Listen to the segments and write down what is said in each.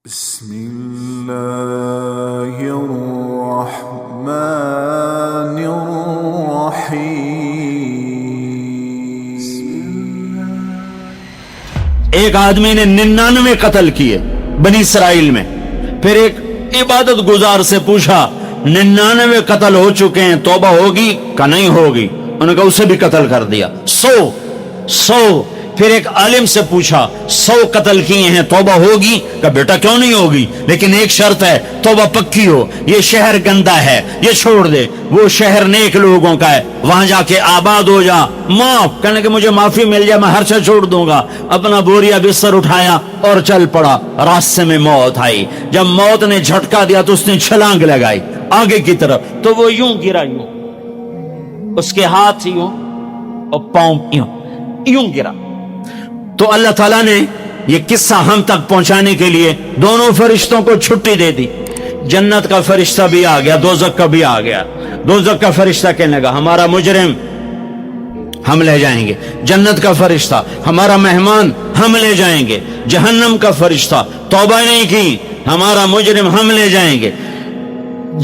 بسم اللہ الرحمن الرحیم۔ ایک آدمی نے 99 قتل کیے بنی اسرائیل میں، پھر ایک عبادت گزار سے پوچھا 99 قتل ہو چکے ہیں، توبہ ہوگی کہ نہیں ہوگی؟ انہوں نے کہا اسے بھی قتل کر دیا۔ 100 پھر ایک عالم سے پوچھا 100 قتل کیے ہیں، توبہ ہوگی؟ کہ بیٹا کیوں نہیں ہوگی، لیکن ایک شرط ہے، توبہ پکی ہو، یہ شہر گندا ہے یہ چھوڑ دے، وہ شہر نیک لوگوں کا ہے، وہاں جا کے آباد ہو جا، معاف کہنے کہ مجھے معافی مل جائے میں ہر چیز چھوڑ دوں گا۔ اپنا بوریا بستر اٹھایا اور چل پڑا۔ راستے میں موت آئی، جب موت نے جھٹکا دیا تو اس نے چھلانگ لگائی آگے کی طرف، تو وہ یوں گرا، یوں اس کے ہاتھ یوں اور پاؤں یوں گرا۔ تو اللہ تعالیٰ نے یہ قصہ ہم تک پہنچانے کے لیے دونوں فرشتوں کو چھٹی دے دی۔ جنت کا فرشتہ بھی آ گیا، دوزخ کا بھی آ گیا۔ دوزخ کا فرشتہ کہنے لگا ہمارا مجرم ہم لے جائیں گے، جنت کا فرشتہ ہمارا مہمان ہم لے جائیں گے، جہنم کا فرشتہ توبہ نہیں کی ہمارا مجرم ہم لے جائیں گے،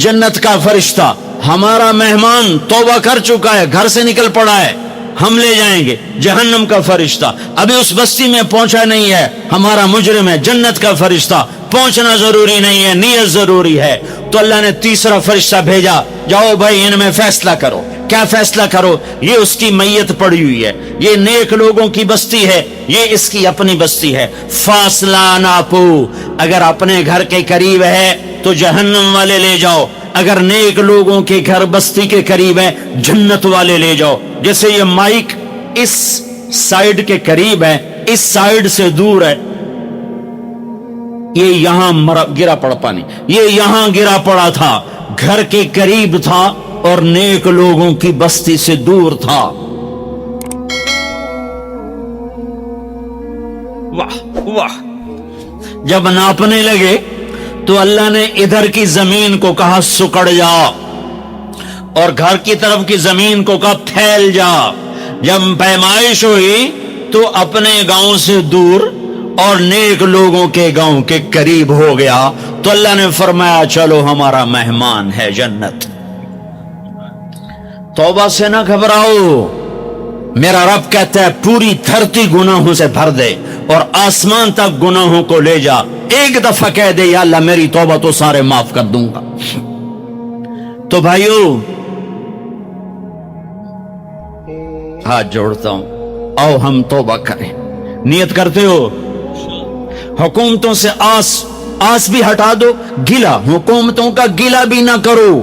جنت کا فرشتہ ہمارا مہمان توبہ کر چکا ہے گھر سے نکل پڑا ہے ہم لے جائیں گے، جہنم کا فرشتہ ابھی اس بستی میں پہنچا نہیں ہے ہمارا مجرم ہے، جنت کا فرشتہ پہنچنا ضروری نہیں ہے نیت ضروری ہے۔ تو اللہ نے تیسرا فرشتہ بھیجا، جاؤ بھائی ان میں فیصلہ کرو۔ کیا فیصلہ کرو؟ یہ اس کی میت پڑی ہوئی ہے، یہ نیک لوگوں کی بستی ہے، یہ اس کی اپنی بستی ہے، فاصلہ ناپو، اگر اپنے گھر کے قریب ہے تو جہنم والے لے جاؤ، اگر نیک لوگوں کے گھر بستی کے قریب ہے جنت والے لے جاؤ۔ جیسے یہ مائک اس سائیڈ کے قریب ہے، اس سائیڈ سے دور ہے، یہ یہاں گرا پڑا پانی، یہ یہاں گرا پڑا تھا، گھر کے قریب تھا اور نیک لوگوں کی بستی سے دور تھا۔ واہ واہ! جب ناپنے لگے تو اللہ نے ادھر کی زمین کو کہا سکڑ جا، اور گھر کی طرف کی زمین کو کہا پھیل جا۔ جب پیمائش ہوئی تو اپنے گاؤں سے دور اور نیک لوگوں کے گاؤں کے قریب ہو گیا، تو اللہ نے فرمایا چلو ہمارا مہمان ہے جنت۔ توبہ سے نہ گھبراؤ، میرا رب کہتا ہے پوری دھرتی گناہوں سے بھر دے اور آسمان تک گناہوں کو لے جا، ایک دفعہ کہہ دے یا اللہ میری توبہ تو سارے معاف کر دوں گا۔ تو بھائیو ہاتھ جوڑتا ہوں، آؤ ہم توبہ کریں۔ نیت کرتے ہو؟ حکومتوں سے آس بھی ہٹا دو، گلا حکومتوں کا گلا بھی نہ کرو،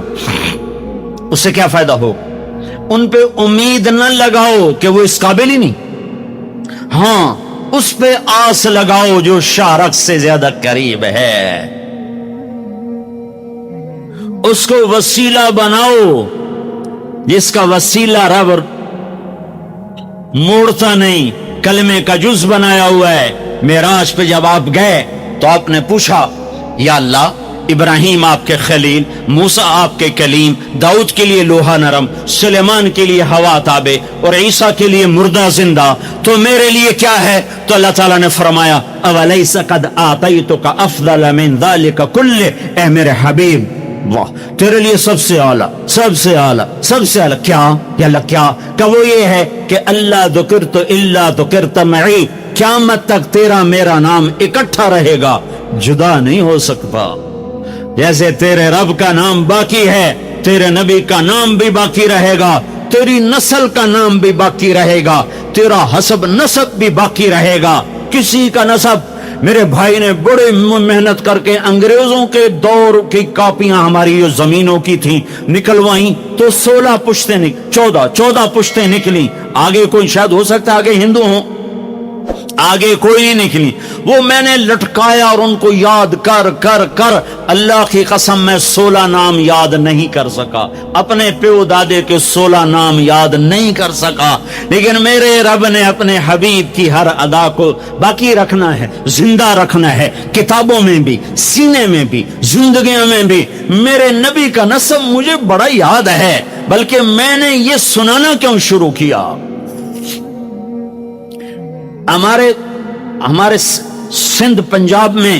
اس سے کیا فائدہ ہو؟ ان پہ امید نہ لگاؤ کہ وہ اس قابل ہی نہیں، ہاں اس پہ آس لگاؤ جو شارک سے زیادہ قریب ہے، اس کو وسیلہ بناؤ جس کا وسیلہ رب موڑتا نہیں، کلمے کا جز بنایا ہوا ہے۔ معراج پہ جب آپ گئے تو آپ نے پوچھا یا اللہ ابراہیم آپ کے خلیل، موسیٰ آپ کے کلیم، داؤد کے لیے لوہا نرم، سلیمان کے لیے ہوا تابع اور عیسیٰ کے لیے مردہ زندہ، تو میرے لیے کیا ہے؟ تو اللہ تعالیٰ نے فرمایا اولیس قد آتیتک افضل من ذلک کلہ، اے میرے حبیب واہ تیرے لیے سب سے اعلیٰ سب سے اعلیٰ سب سے اعلیٰ کیا؟ یا اللہ کیا؟ کہ وہ یہ ہے کہ اللہ ذکرت الا ذکرت معی، قیامت تک تیرا میرا نام اکٹھا رہے گا، جدا نہیں ہو سکتا۔ جیسے تیرے رب کا نام باقی ہے، تیرے نبی کا نام بھی باقی رہے گا، تیری نسل کا نام بھی باقی رہے گا، تیرا حسب نسب بھی باقی رہے گا۔ کسی کا نسب، میرے بھائی نے بڑے محنت کر کے انگریزوں کے دور کی کاپیاں ہماری جو زمینوں کی تھیں نکلوائیں تو 16 پشتیں 14 پشتیں نکلی، آگے کوئی شاید ہو سکتا ہے آگے ہندو ہوں، آگے کوئی نہیں نکلی، وہ میں نے لٹکایا اور ان کو یاد کر کر کر اللہ کی قسم میں 16 نام یاد نہیں کر سکا، اپنے پیو دادے کے 16 نام یاد نہیں کر سکا، لیکن میرے رب نے اپنے حبیب کی ہر ادا کو باقی رکھنا ہے، زندہ رکھنا ہے، کتابوں میں بھی، سینے میں بھی، زندگیوں میں بھی۔ میرے نبی کا نسب مجھے بڑا یاد ہے، بلکہ میں نے یہ سنانا کیوں شروع کیا؟ ہمارے سندھ پنجاب میں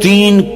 3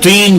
3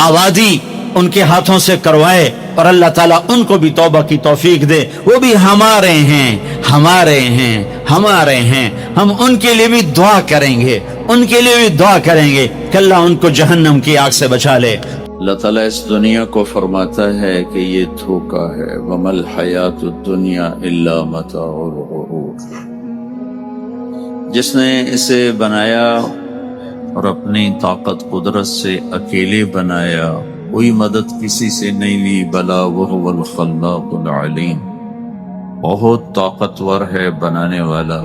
آبادی ان کے ہاتھوں سے کروائے اور اللہ تعالیٰ ان کو بھی توبہ کی توفیق دے. وہ بھی ہمارے ہیں ہمارے ہیں ہمارے ہیں. ہم ان کے لیے بھی دعا کریں گے, ان کے لیے بھی دعا کریں گے کہ اللہ ان کو جہنم کی آگ سے بچا لے. اللہ تعالیٰ اس دنیا کو فرماتا ہے کہ یہ دھوکہ ہے. وَمَا الْحَيَاةُ الدُّنْيَا إِلَّا مَتَاعُ الْغُرُورِ. جس نے اسے بنایا اور اپنی طاقت قدرت سے اکیلے بنایا, کوئی مدد کسی سے نہیں لی. بلا وَهُوَ الْخَلَّاقُ الْعَلِيمُ. بہت طاقتور ہے بنانے والا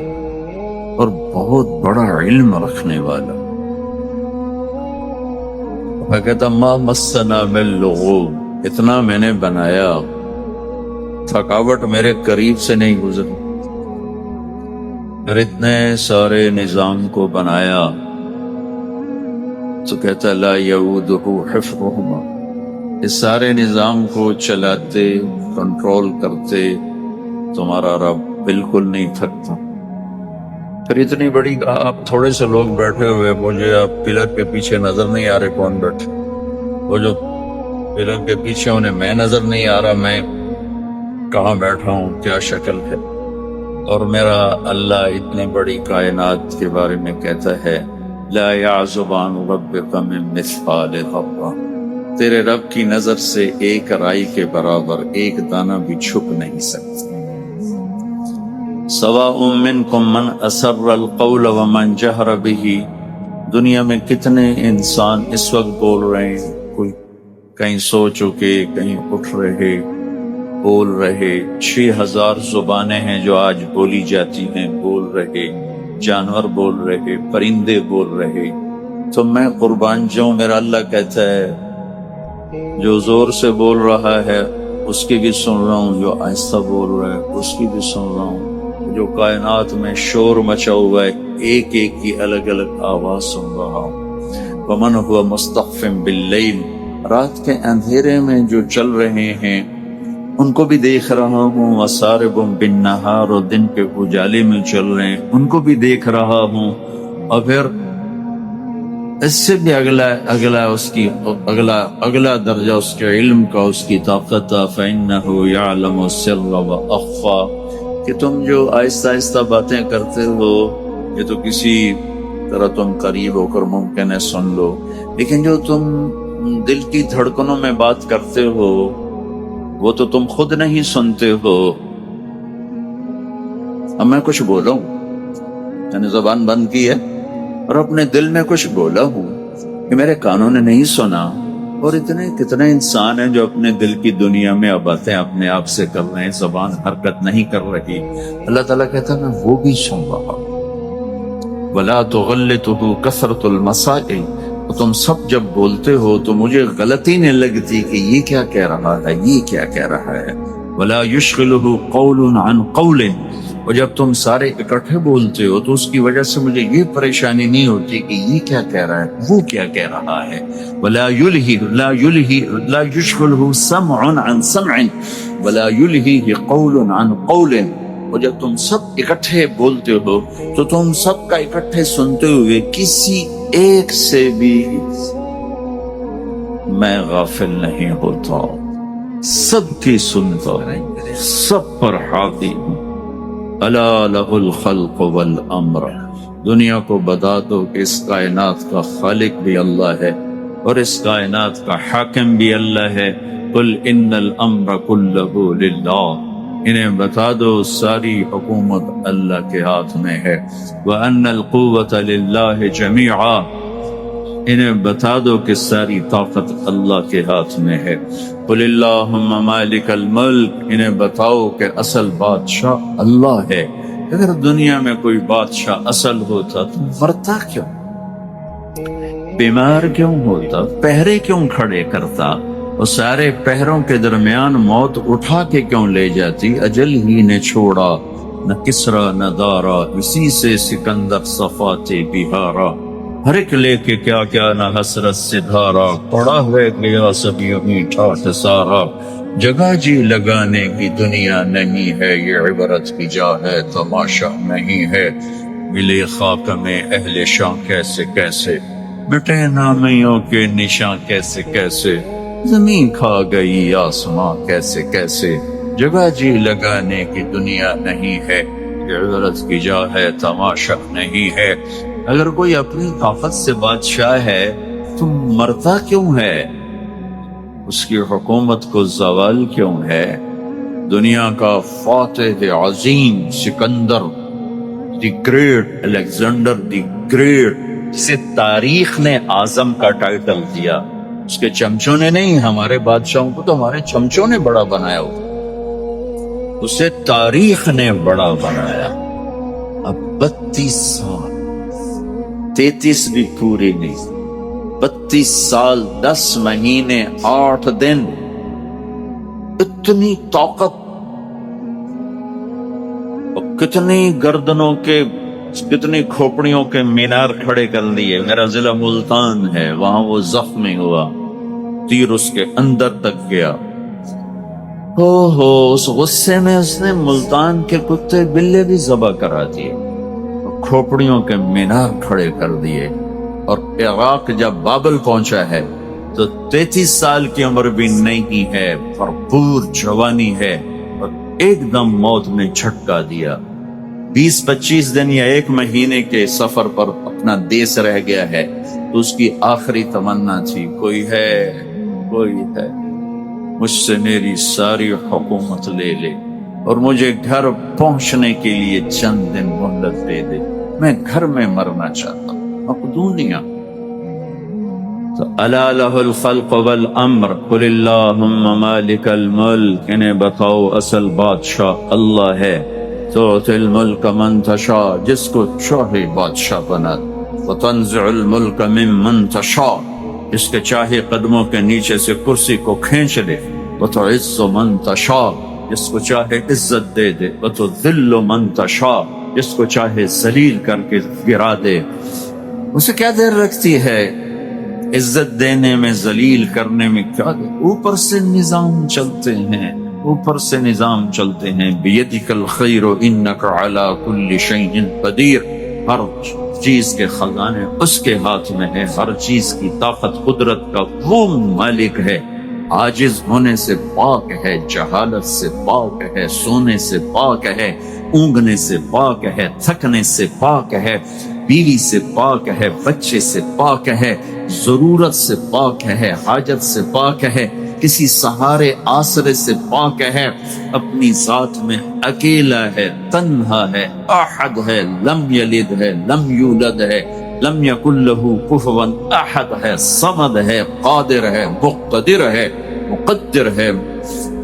اور بہت بڑا علم رکھنے والا. میں کہتا ما مسنا من لغوب, اتنا میں نے بنایا تھکاوٹ میرے قریب سے نہیں گزری. پھر اتنے سارے نظام کو بنایا تو کہتا لا یعودہ حفظہما. اس سارے نظام کو چلاتے کنٹرول کرتے تمہارا رب بالکل نہیں تھکتا. پھر اتنی بڑی, آپ تھوڑے سے لوگ بیٹھے ہوئے, مجھے آپ پلر کے پیچھے نظر نہیں آ رہے کون بیٹھے, وہ جو پلر کے پیچھے انہیں میں نظر نہیں آ رہا میں کہاں بیٹھا ہوں, کیا شکل ہے. اور میرا اللہ اتنی بڑی کائنات کے بارے میں کہتا ہے لا یعزب عن ربک من مثقال ذرہ. تیرے رب کی نظر سے ایک رائی کے برابر ایک دانہ بھی چھپ نہیں سکتا. سواء منکم من اسر القول ومن جہر بہ. دنیا میں کتنے انسان اس وقت بول رہے ہیں, کوئی کہیں سو چکے, کہیں اٹھ رہے, بول رہے. 6000 زبانیں ہیں جو آج بولی جاتی ہیں, بول رہے. جانور بول رہے, پرندے بول رہے. تو میں قربان جاؤں, میرا اللہ کہتا ہے جو زور سے بول رہا ہے اس کی بھی سن رہا ہوں, جو آہستہ بول رہا ہے اس کی بھی سن رہا ہوں, جو کائنات میں شور مچا ہوا ہے ایک ایک کی الگ الگ آواز سن رہا ہوں. ومن هو مستخف باللیل. رات کے اندھیرے میں جو چل رہے ہیں ان کو بھی دیکھ رہا ہوں. وسارب بالنہار. اور دن کے اجالے میں چل رہے ہیں ان کو بھی دیکھ رہا ہوں. اور پھر اس سے بھی اگلا درجہ اس کے علم کا, اس کی طاقت. فإنه يعلم السر وأخفى. کہ تم جو آہستہ آہستہ باتیں کرتے ہو یہ تو کسی طرح تم قریب ہو کر ممکن ہے سن لو, لیکن جو تم دل کی دھڑکنوں میں بات کرتے ہو وہ تو تم خود نہیں سنتے ہو. اب میں کچھ بولا ہوں, میں نے زبان بند کی ہے اور اپنے دل میں کچھ بولا ہوں کہ میرے کانوں نے نہیں سنا. اور اتنے کتنے انسان ہیں جو اپنے دل کی دنیا میں اب باتیں اپنے آپ سے کر رہے ہیں, زبان حرکت نہیں کر رہی. اللہ تعالیٰ کہتا ہے میں وہ بھی سن رہا ہوں. وَلَا تُغَلِّتُهُ كَثْرَةُ الْمَسَائِلِ. تم سب جب بولتے ہو تو مجھے غلطی نہیں لگتی کہ یہ کیا کہہ رہا ہے, یہ کیا کہہ رہا ہے. وَلَا يُشْغِلُهُ قَوْلٌ عَنْ قَوْلٍ. اور جب تم سارے اکٹھے بولتے ہو تو اس کی وجہ سے مجھے یہ پریشانی نہیں ہوتی کہ یہ کیا کہہ رہا ہے, وہ کیا کہہ رہا ہے. وَلَا يُشْغِلُهُ سَمْعٌ عَنْ سَمْعٍ وَلَا يُلْهِهِ قَوْلٌ عَنْ قَوْلٍ. اور جب تم سب اکٹھے بولتے ہو تو تم سب کا اکٹھے سنتے ہوئے کسی ایک سے بھی میں غافل نہیں ہوتا, سب کی سنتا ہوں, سب پر حاضر ہوں. الا لہ الخلق والامر. دنیا کو بتا دو کہ اس کائنات کا خالق بھی اللہ ہے اور اس کائنات کا حاکم بھی اللہ ہے. قل ان الامر کلہ للہ. انہیں بتا دو ساری حکومت اللہ کے ہاتھ میں ہے. وان القوۃ للہ جمیعا. انہیں بتا دو کہ ساری طاقت اللہ کے ہاتھ میں ہے. قل اللہم مالک الملک. انہیں بتاؤ کہ اصل بادشاہ اللہ ہے. اگر دنیا میں کوئی بادشاہ اصل ہوتا تو مرتا کیوں, بیمار کیوں ہوتا, پہرے کیوں کھڑے کرتا, اور سارے پہروں کے درمیان موت اٹھا کے کیوں لے جاتی. اجل ہی نے چھوڑا نہ کسرا نہ دارا, اسی سے سکندر صفاتے بہارا. ہر ایک لے کے کیا کیا نہ حسرت سے دھارا, پڑا ہوئے گیا سبھی میٹھا سارا. جگہ جی لگانے کی دنیا نہیں ہے, یہ عبرت کی جا ہے تماشا نہیں ہے. ملے خاک میں اہل شاہ کیسے کیسے, مٹے نامیوں کے نشاں کیسے کیسے، زمین کھا گئی آسماں کیسے کیسے، جگہ جی لگانے کی دنیا نہیں ہے، عبرت کی جا ہے تماشا نہیں ہے۔ اگر کوئی اپنی طاقت سے بادشاہ ہے تو مرتا کیوں ہے؟ اس کی حکومت کو زوال کیوں ہے؟ دنیا کا فاتح عظیم سکندر the Great, Alexander the Great, جسے تاریخ نے اعظم کا ٹائٹل دیا، اس کے چمچوں نے نہیں، ہمارے بادشاہوں کو تو ہمارے چمچوں نے بڑا بنایا ہو، اسے تاریخ نے بڑا بنایا۔ اب 32 سال، 33 بھی پوری نہیں، 32 سال 10 مہینے 8 دن، اتنی طاقت، اور کتنی گردنوں کے، کتنی کھوپڑیوں کے مینار کھڑے کر دیے۔ میرا ضلع ملتان ہے، وہاں وہ زخمی ہوا، تیر اس کے اندر تک گیا۔ اس غصے میں اس نے ملتان کے کتے بلے بھی ذبح کرا دیے، کھوپڑیوں کے مینار کھڑے کر دیے۔ اور عراق جب بابل پہنچا ہے تو 33 سال کی عمر بھی نہیں ہے، بھرپور جوانی ہے، اور ایک دم موت نے جھٹکا دیا۔ 20-25 دن یا 1 مہینے کے سفر پر اپنا دیس رہ گیا ہے، تو اس کی آخری تمنا تھی، کوئی ہے، کوئی ہے، مجھ سے میری ساری حکومت لے لے اور مجھے گھر پہنچنے کے لیے چند دن مہلت دے دے، میں گھر میں مرنا چاہتا ہوں۔ مقدونیہ تو الا لہ الخلق والامر قل اللہم مالک الملک، انہیں بتاؤ اصل بادشاہ اللہ ہے، تؤتی الملک من تشاء، جس کو چاہے بادشاہ بنا، وتنزع الملک ممن تشاء، جس کے چاہے قدموں کے نیچے سے کرسی کو کھینچ لے، وتعز من تشاء، جس کو چاہے عزت دے دے، وتذل من تشاء، جس کو چاہے ذلیل کر کے گرا دے۔ اسے کیا دیر رکھتی ہے عزت دینے میں، ذلیل کرنے میں؟ کیا دیر؟ اوپر سے نظام چلتے ہیں، اوپر سے نظام چلتے ہیں۔ بیدک الخیر انک علی کل شیء قدیر، ہر چیز کے خزانے اس کے ہاتھ میں ہے، ہر چیز کی طاقت قدرت کا وہ مالک ہے۔ عاجز ہونے سے پاک ہے، جہالت سے پاک ہے، سونے سے پاک ہے، اونگنے سے پاک ہے، تھکنے سے پاک ہے، بیوی سے پاک ہے، بچے سے پاک ہے، ضرورت سے پاک ہے، حاجت سے پاک ہے، کسی سہارے آسرے سے پاک ہے، اپنی ذات میں اکیلا ہے، تنہا ہے، احد ہے، لم یلد ہے، لم یولد ہے، لم یکن لہ کفوا احد ہے، صمد ہے، قادر ہے، مقتدر ہے، مقدر ہے،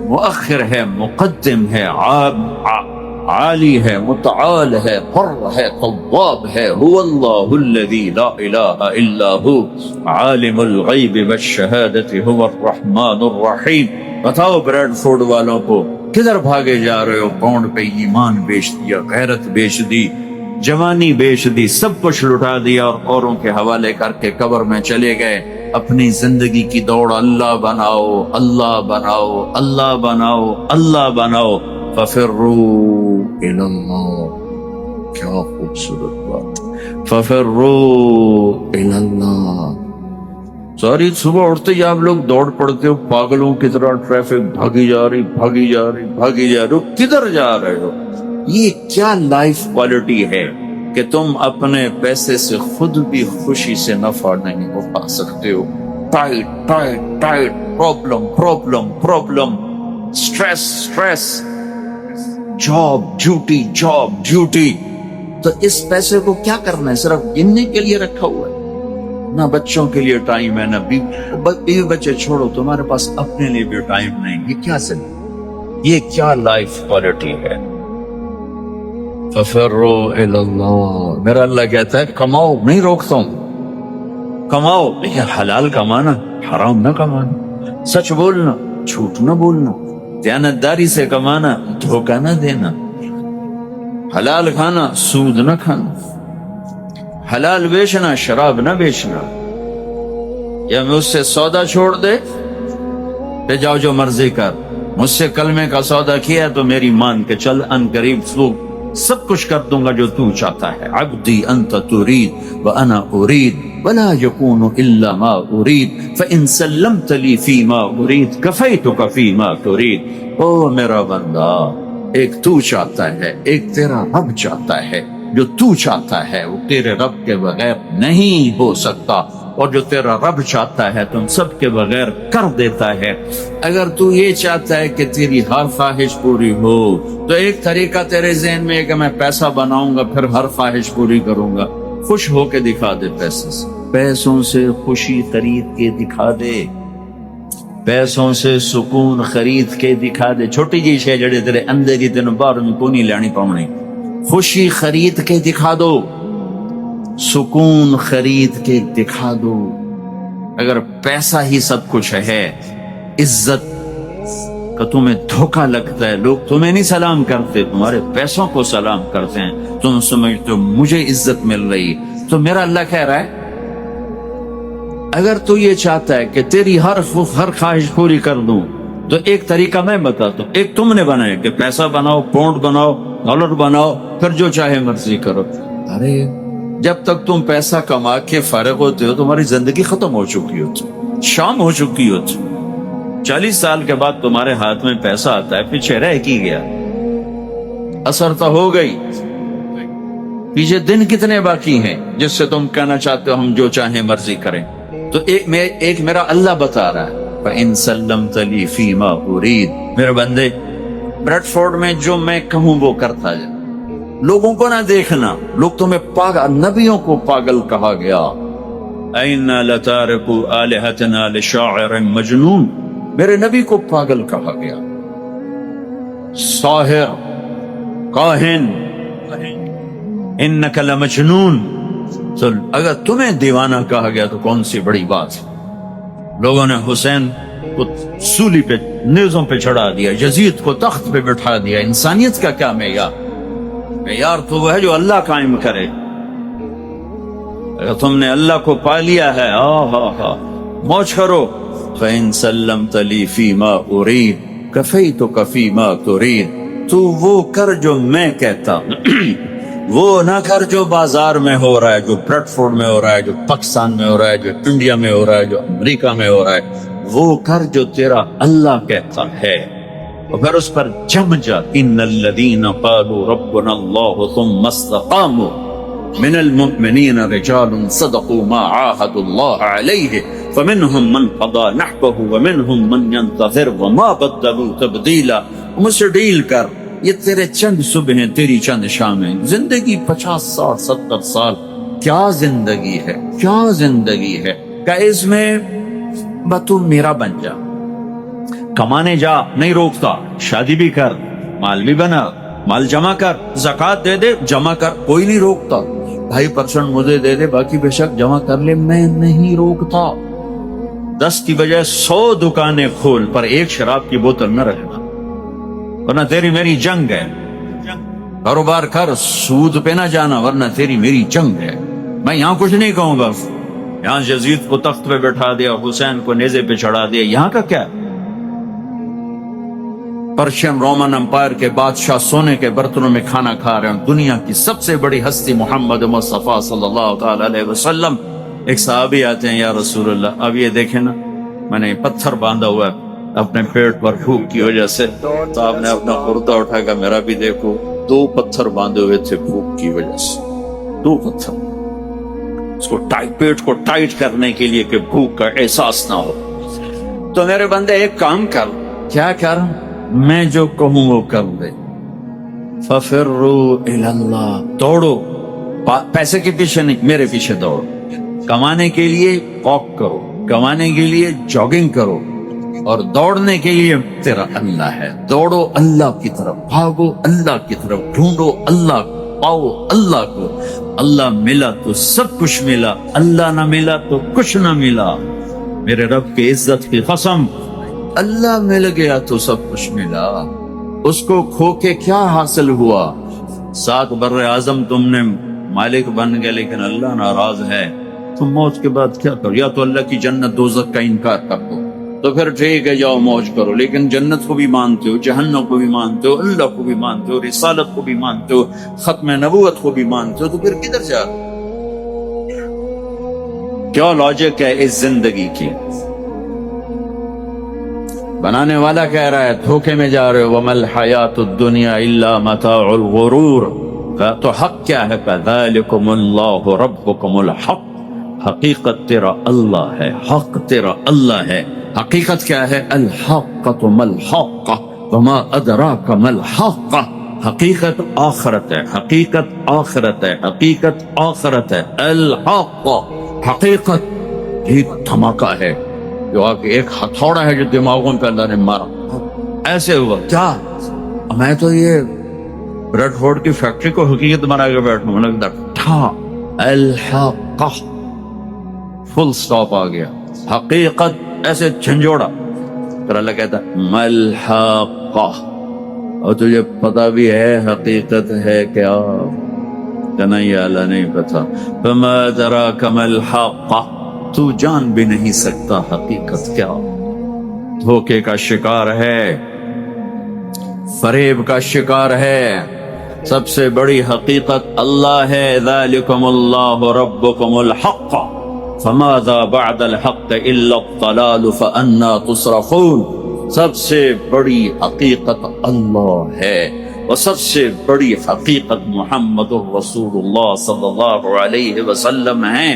مؤخر ہے، مقدم ہے، عالی ہے، متعال ہے، حر ہے، تواب ہے، هو اللہ الذی لا الہ الا هو عالم الغیب والشہادۃ هو الرحمن الرحیم۔ بتاؤ بریڈ فوڈ والوں کو، کدھر بھاگے جا رہے ہو؟ پاؤنڈ پہ ایمان بیچ دیا، غیرت بیچ دی، جوانی بیچ دی، سب کچھ لٹا دیا اور اوروں کے حوالے کر کے قبر میں چلے گئے۔ اپنی زندگی کی دوڑ اللہ بناؤ، اللہ بناؤ، اللہ بناؤ، اللہ بناؤ۔ ففروا الی اللہ، کیا خوبصورت بات، ففروا الی اللہ۔ ساری صبح اٹھتے ہی آپ لوگ دوڑ پڑتے ہو پاگلوں کی طرح، ٹریفک بھاگی جا رہی، بھاگی جا رہی، بھاگی جا رہی ہو، کدھر جا رہے ہو؟ یہ کیا لائف کوالٹی ہے کہ تم اپنے پیسے سے خود بھی خوشی سے نفع نہیں اٹھا سکتے ہو؟ Tight tight tight, problem problem problem, stress stress, job duty job duty. تو اس پیسے کو کیا کرنا ہے؟ صرف گننے کے لیے رکھا ہوا ہے؟ نہ بچوں کے لیے ٹائم ہے، نہ بیوی بچے چھوڑو، تمہارے پاس اپنے لیے بھی ٹائم نہیں۔ یہ کیا زندگی، یہ کیا لائف کوالٹی ہے؟ ففروا الی اللہ۔ میرا اللہ کہتا ہے کماؤ، نہیں روکتا ہوں، کماؤ، لیکن حلال کمانا، حرام نہ کمانا، سچ بولنا، جھوٹ نہ بولنا، دیانتداری سے کمانا، دھوکہ نہ دینا، حلال کھانا، سود نہ کھانا، حلال بیچنا، شراب نہ بیچنا۔ یا مجھ سے سودا چھوڑ دے، لے جاؤ جو مرضی کر، مجھ سے کلمے کا سودا کیا تو میری مان کے چل، ان قریب سب کچھ کر دوں گا جو تو چاہتا ہے۔ عبدی انت ترید وانا ارید ولا يكون إلا ما أريد فإن سلمت لي فيما أريد كفيتك فيما تريد. او میرا بندہ، ایک تو چاہتا ہے، ایک تیرا رب چاہتا ہے. جو تو چاہتا ہے وہ تیرے رب کے بغیر نہیں ہو سکتا، اور جو تیرا رب چاہتا ہے تم سب کے بغیر کر دیتا ہے. اگر تو یہ چاہتا ہے کہ تیری ہر خواہش پوری ہو تو ایک طریقہ تیرے ذہن میں ہے کہ میں پیسہ بناؤں گا پھر ہر خواہش پوری کروں گا. خوش ہو کے دکھا دے پیسے سے، پیسوں سے خوشی خرید کے دکھا دے، پیسوں سے سکون خرید کے دکھا دے. چھوٹی جی شے جڑے تیرے اندر ہی تینوں باہر میں کو نہیں لینی پاؤنی، خوشی خرید کے دکھا دو، سکون خرید کے دکھا دو. اگر پیسہ ہی سب کچھ ہے، عزت کا تمہیں دھوکہ لگتا ہے، لوگ تمہیں نہیں سلام کرتے، تمہارے پیسوں کو سلام کرتے ہیں، تم سمجھتے ہو مجھے عزت مل رہی تو میرا اللہ کہہ رہا ہے اگر تو یہ چاہتا ہے کہ تیری ہر خواہش پوری کر دوں تو ایک طریقہ میں بتاتا ہوں. ایک تم نے بنایا کہ پیسہ بناؤ، پاؤنڈ بناؤ، ڈالر بناؤ، پھر جو چاہے مرضی کرو. ارے جب تک تم پیسہ کما کے فارغ ہوتے ہو تمہاری زندگی ختم ہو چکی ہوتی، شام ہو چکی ہوتی. 40 سال کے بعد تمہارے ہاتھ میں پیسہ آتا ہے، پیچھے رہ کی گیا، اثر تو ہو گئی. پیچھے دن کتنے باقی ہیں جس سے تم کہنا چاہتے ہو ہم جو چاہیں مرضی کریں. تو ایک میرا اللہ بتا رہا ہے فَإِن سَلَّمْتَ لِي فِي مَا أُرِيدُ. میرے بندے، بریڈ فورڈ میں جو میں کہوں وہ کرتا جائے. لوگوں کو نہ دیکھنا، لوگ تمہیں پاگل، نبیوں کو پاگل کہا گیا. اَإِنَّا لَتَارِكُوا آلِهَتَنَا لِشَاعِرٍ مَجْنُونٍ. میرے نبی کو پاگل کہا گیا، ساحر، کاہن، اِنَّكَ لَمَجْنُونَ. تو اگر تمہیں دیوانہ کہا گیا تو کون سی بڑی بات ہے. لوگوں نے حسین کو سولی پہ، نیزوں پہ چڑھا دیا، یزید کو تخت پہ بٹھا دیا. انسانیت کا کیا معیار؟ معیار تو وہ ہے جو اللہ قائم کرے. اگر تم نے اللہ کو پا لیا ہے، موج کرو. فَإِن سَلَّمْتَ لِي فِي مَا أُرِيدُ كَفَيْتُكَ فِي مَا تُرِيدُ. تو وہ کر جو میں کہتا، وہ نہ کر جو بازار میں ہو رہا ہے، جو بریڈ فورڈ میں ہو رہا ہے، جو پاکستان میں ہو رہا ہے، جو انڈیا میں ہو رہا ہے، جو امریکہ میں ہو رہا ہے. وہ کر جو تیرا اللہ کہتا ہے، اور پھر اس پر جم جا. ان الذین قالوا ربنا اللہ ثم استقاموا من المؤمنین رجال صدقوا ما عاهدوا اللہ علیہ فمنهم من قضى نحبه ومنهم من ينتظر وما بدلوا تبدیلا. مجھ سے ڈیل کر، یہ تیرے چند صبح ہیں، تیری چند شامیں. زندگی 50 60 70 سال، کیا زندگی ہے، کیا زندگی ہے کہ اس میں تو میرا بن جا. کمانے جا، نہیں روکتا. شادی بھی کر، مال بھی بنا، مال جمع کر، زکوٰۃ دے دے، جمع کر، کوئی نہیں روکتا. 2.5% مجھے دے دے، باقی بے شک جمع کر لے، میں نہیں روکتا. 10 کی بجائے 100 دکانیں کھول، پر ایک شراب کی بوتل نہ رکھنا، ورنہ تیری میری جنگ ہے. کاروبار کر، سود پہ نہ جانا، ورنہ تیری میری جنگ ہے. میں یہاں کچھ نہیں کہوں گا. یہاں یزید کو تخت پہ بٹھا دیا، حسین کو نیزے پہ چڑھا دیا، یہاں کا کیا؟ پرشین رومن امپائر کے بادشاہ سونے کے برتنوں میں کھانا کھا رہے ہیں. دنیا کی سب سے بڑی ہستی محمد مصطفیٰ صلی اللہ تعالی علیہ وسلم. ایک صحابی آتے ہیں، یا رسول اللہ، اب یہ دیکھیں نا، میں نے پتھر باندھا ہوا ہے اپنے پیٹ پر بھوک کی وجہ سے. تو آپ نے اپنا کردہ اٹھا کر میرا بھی دیکھو، 2 پتھر باندھے ہوئے تھے بھوک کی وجہ سے. 2 پتھر، اس کو پیٹ کو ٹائٹ کرنے کے لیے کہ بھوک کا احساس نہ ہو. تو میرے بندے ایک کام کر. کیا کر؟ میں جو کہوں وہ کر دے. فَفِرُّوا إِلَى اللَّهِ. دوڑو، پیسے کے پیچھے نہیں، میرے پیچھے دوڑو. کمانے کے لیے واک کرو، کمانے کے لیے جاگنگ کرو، اور دوڑنے کے لیے تیرا اللہ ہے. دوڑو اللہ کی طرف، بھاگو اللہ کی طرف، ڈھونڈو اللہ کو، پاؤ اللہ کو. اللہ ملا تو سب کچھ ملا، اللہ نہ ملا تو کچھ نہ ملا. میرے رب کی عزت کی قسم، اللہ مل گیا تو سب کچھ ملا. اس کو کھو کے کیا حاصل ہوا؟ 7 بر اعظم تم نے مالک بن گئے، لیکن اللہ ناراض ہے. تم موت کے بعد کیا کرو؟ یا تو اللہ کی جنت دوزخ کا انکار کر دو تو پھر ٹھیک ہے، جاؤ موج کرو. لیکن جنت کو بھی مانتے ہو، جہنم کو بھی مانتے ہو، اللہ کو بھی مانتے ہو، رسالت کو بھی مانتے ہو، ختم نبوت کو بھی مانتے ہو، تو پھر کدھر جا؟ کیا لاجک ہے اس زندگی کی؟ بنانے والا کہہ رہا ہے دھوکے میں جا رہے ہو، وَمَا الْحَيَاةُ الدُّنْيَا إِلَّا مَتَاعُ الْغُرُورِ، تو حق کیا ہے؟ فَذَلِكُمُ اللَّهُ رَبُّكُمُ الْحَقُّ، حقیقت تیرا اللہ ہے، حق تیرا اللہ ہے۔ حقیقت کیا ہے؟ الحقۃ ما الحق وما ادراک ما الحق، حقیقت آخرت ہے، حقیقت آخرت ہے، حقیقت آخرت ہے۔ الحق حقیقت ایک دھماکہ ہے جو آگے ایک ہتھوڑا ہے جو دماغوں پہ اللہ نے مارا، ایسے ہوا کیا میں تو یہ ریڈ فورڈ کی فیکٹری کو حقیقت بنا کے بیٹھوں، میں نے کہا الحق، فل سٹاپ آ گیا، حقیقت ایسے جھنجھوڑا، پھر اللہ کہتا ملحق، اور تجھے پتا بھی ہے حقیقت ہے کیا؟ کہنا یہ اللہ نہیں پتا، فما ادراک ما الحق، تو جان بھی نہیں سکتا حقیقت کیا۔ دھوکے کا شکار ہے، فریب کا شکار ہے، سب سے بڑی حقیقت اللہ ہے۔ ذالکم اللہ ربکم الحق فماذا بعد الحق الا الضلال فانا تصرفون، سب سے بڑی حقیقت اللہ ہے، اور سب سے بڑی حقیقت محمد الرسول اللہ صلی اللہ علیہ وسلم ہے۔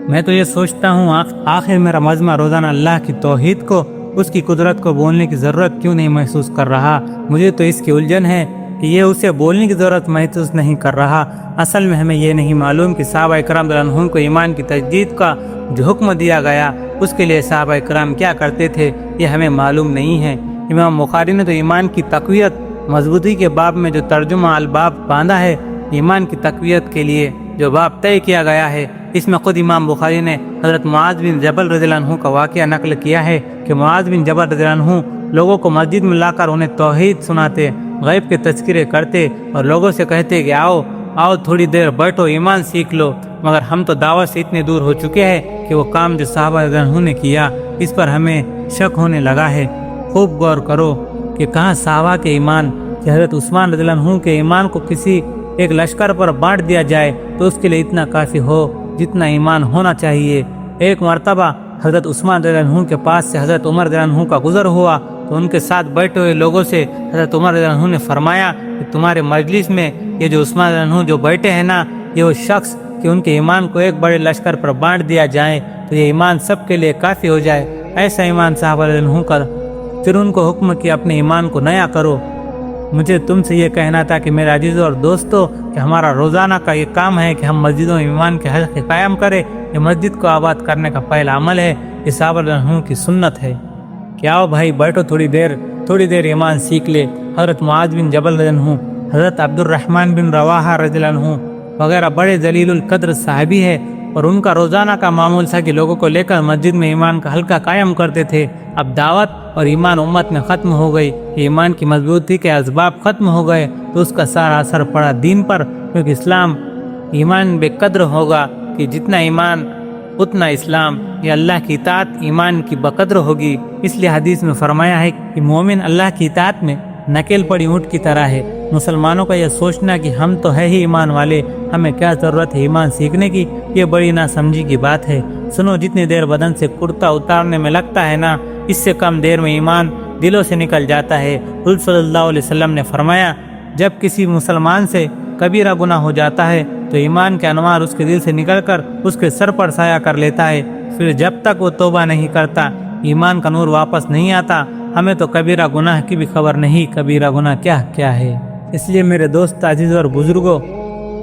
میں تو یہ سوچتا ہوں آخر میرا مجمع روزانہ اللہ کی توحید کو، اس کی قدرت کو بولنے کی ضرورت کیوں نہیں محسوس کر رہا؟ مجھے تو اس کی الجھن ہے کہ یہ اسے بولنے کی ضرورت محسوس نہیں کر رہا۔ اصل میں ہمیں یہ نہیں معلوم کہ صحابہ کرام رضی اللہ عنہم کو ایمان کی تجدید کا جو حکم دیا گیا اس کے لیے صحابہ کرام کیا کرتے تھے، یہ ہمیں معلوم نہیں ہے۔ امام بخاری نے تو ایمان کی تقویت مضبوطی کے باب میں جو ترجمہ الباب باندھا ہے، ایمان کی تقویت کے لیے جو باب طے کیا گیا ہے، اس میں خود امام بخاری نے حضرت معاذ بن جبل رضی اللہ عنہ کا واقعہ نقل کیا ہے کہ معاذ بن جبل رضی اللہ عنہ لوگوں کو مسجد میں لا کر انہیں توحید سناتے، غیب کے تذکرے کرتے اور لوگوں سے کہتے کہ آؤ تھوڑی دیر بیٹھو، ایمان سیکھ لو، مگر ہم تو دعوت سے اتنے دور ہو چکے ہیں کہ وہ کام جو صحابہ رضی اللہ عنہ نے کیا اس پر ہمیں شک ہونے لگا ہے۔ خوب غور کرو کہ کہاں صحابہ کے ایمان، کہ حضرت عثمان رضی اللہ عنہ کے ایمان کو کسی ایک لشکر پر بانٹ دیا جائے تو اس کے لیے اتنا کافی ہو جتنا ایمان ہونا چاہیے۔ ایک مرتبہ حضرت عثمان رضی اللہ عنہ کے پاس سے حضرت عمر رضی اللہ عنہ کا گزر ہوا تو ان کے ساتھ بیٹھے ہوئے لوگوں سے حضرت عمر رضی اللہ عنہ نے فرمایا کہ تمہارے مجلس میں یہ جو عثمان رضی اللہ عنہ جو بیٹھے ہیں نا، یہ وہ شخص کہ ان کے ایمان کو ایک بڑے لشکر پر بانٹ دیا جائے تو یہ ایمان سب کے لیے کافی ہو جائے، ایسا ایمان صحابہ رضی اللہ عنہ کا۔ پھر ان کو حکم کیا اپنے ایمان کو نیا کرو۔ مجھے تم سے یہ کہنا تھا کہ میرے عزیزوں اور دوستو کہ ہمارا روزانہ کا یہ کام ہے کہ ہم مسجدوں میں ایمان کے حلقے قائم کریں۔ یہ مسجد کو آباد کرنے کا پہلا عمل ہے، یہ صحابہ رضی اللہ عنہ کی سنت ہے کہ آؤ بھائی بیٹھو تھوڑی دیر ایمان سیکھ لے۔ حضرت معاذ بن جبل رضی اللہ عنہ، حضرت عبد الرحمن بن رواحہ رضی اللہ عنہ وغیرہ بڑے ذلیل القدر صحابی ہے، اور ان کا روزانہ کا معمول تھا کہ لوگوں کو لے کر مسجد میں ایمان کا حلقہ قائم کرتے تھے۔ اب دعوت اور ایمان امت میں ختم ہو گئی، ایمان کی مضبوطی کے اسباب ختم ہو گئے تو اس کا سارا اثر پڑا دین پر، کیونکہ اسلام ایمان بے قدر ہوگا کہ جتنا ایمان اتنا اسلام، یہ اللہ کی اطاعت ایمان کی بقدر ہوگی۔ اس لیے حدیث میں فرمایا ہے کہ مومن اللہ کی اطاعت میں نکیل پڑی اونٹ کی طرح ہے۔ مسلمانوں کا یہ سوچنا کہ ہم تو ہے ہی ایمان والے، ہمیں کیا ضرورت ہے ایمان سیکھنے کی، یہ بڑی ناسمجھی کی بات ہے۔ سنو، جتنی دیر بدن سے کرتا اتارنے میں لگتا ہے نا، اس سے کم دیر میں ایمان دلوں سے نکل جاتا ہے۔ حضور صلی اللہ علیہ وسلم نے فرمایا جب کسی مسلمان سے کبیرہ گناہ ہو جاتا ہے تو ایمان کے انوار اس کے دل سے نکل کر اس کے سر پر سایہ کر لیتا ہے، پھر جب تک وہ توبہ نہیں کرتا ایمان کا نور واپس نہیں آتا۔ ہمیں تو کبیرہ گناہ کی بھی خبر نہیں، کبیرہ گناہ کیا ہے۔ اس لیے میرے دوست عزیزوں اور بزرگوں،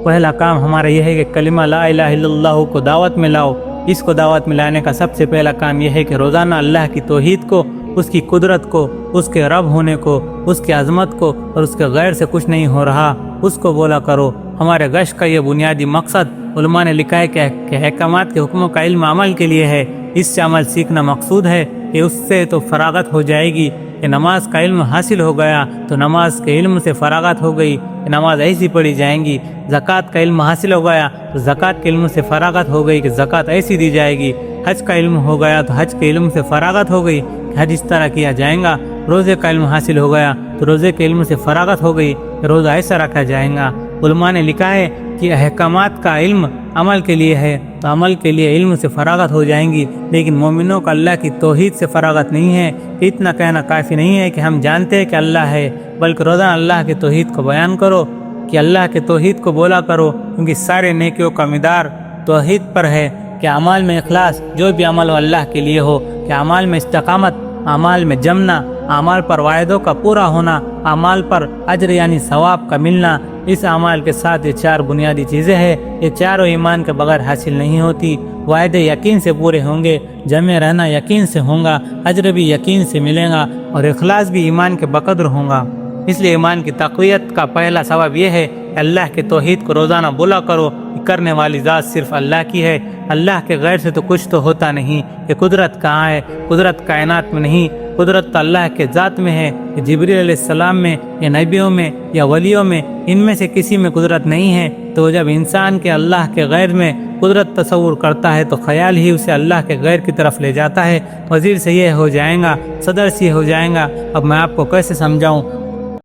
پہلا کام ہمارا یہ ہے کہ کلمہ لا الہ الا اللہ کو دعوت میں لاؤ۔ اس کو دعوت میں لانے کا سب سے پہلا کام یہ ہے کہ روزانہ اللہ کی توحید کو، اس کی قدرت کو، اس کے رب ہونے کو، اس کی عظمت کو اور اس کے غیر سے کچھ نہیں ہو رہا، اس کو بولا کرو۔ ہمارے گشت کا یہ بنیادی مقصد علماء نے لکھا ہے کہ احکامات کے حکموں کا علم عمل کے لیے ہے۔ اس سے عمل سیکھنا مقصود ہے کہ اس سے تو فراغت ہو جائے گی کہ نماز کا علم حاصل ہو گیا تو نماز کے علم سے فراغت ہو گئی کہ نماز ایسی پڑھی جائیں گی۔ زکوٰۃ کا علم حاصل ہو گیا تو زکوٰۃ کے علم سے فراغت ہو گئی کہ زکوٰۃ ایسی دی جائے گی۔ حج کا علم ہو گیا تو حج کے علم سے فراغت ہو گئی کہ حج اس طرح کیا جائے گا۔ روزے کا علم حاصل ہو گیا تو روزے کے علم سے فراغت ہو گئی کہ روزہ ایسا رکھا جائے گا۔ علماء نے لکھا ہے کہ احکامات کا علم عمل کے لیے ہے تو عمل کے لیے علم سے فراغت ہو جائیں گی، لیکن مومنوں کا اللہ کی توحید سے فراغت نہیں ہے۔ اتنا کہنا کافی نہیں ہے کہ ہم جانتے ہیں کہ اللہ ہے، بلکہ روزانہ اللہ کی توحید کو بیان کرو، کہ اللہ کے توحید کو بولا کرو، کیونکہ سارے نیکیوں کا مدار توحید پر ہے، کہ اعمال میں اخلاص، جو بھی عمل ہو اللہ کے لیے ہو، کہ اعمال میں استقامت، اعمال میں جمنا، اعمال پر وعدوں کا پورا ہونا، اعمال پر اجر یعنی ثواب کا ملنا۔ اس اعمال کے ساتھ یہ 4 بنیادی چیزیں ہیں، یہ چاروں ایمان کے بغیر حاصل نہیں ہوتی۔ وعدے یقین سے پورے ہوں گے، جمع رہنا یقین سے ہوگا، اجر بھی یقین سے ملے گا، اور اخلاص بھی ایمان کے بقدر ہوگا۔ اس لیے ایمان کی تقویت کا پہلا سبب یہ ہے کہ اللہ کے توحید کو روزانہ بولا کرو، کرنے والی ذات صرف اللہ کی ہے، اللہ کے غیر سے تو کچھ تو ہوتا نہیں۔ کہ قدرت کہاں ہے؟ قدرت کائنات میں نہیں، قدرت تو اللہ کے ذات میں ہے۔ کہ جبریل علیہ السلام میں یا نبیوں میں یا ولیوں میں، ان میں سے کسی میں قدرت نہیں ہے۔ تو جب انسان کے اللہ کے غیر میں قدرت تصور کرتا ہے تو خیال ہی اسے اللہ کے غیر کی طرف لے جاتا ہے۔ وزیر سے یہ ہو جائے گا، صدر سے یہ ہو جائے گا، اب میں آپ کو کیسے سمجھاؤں؟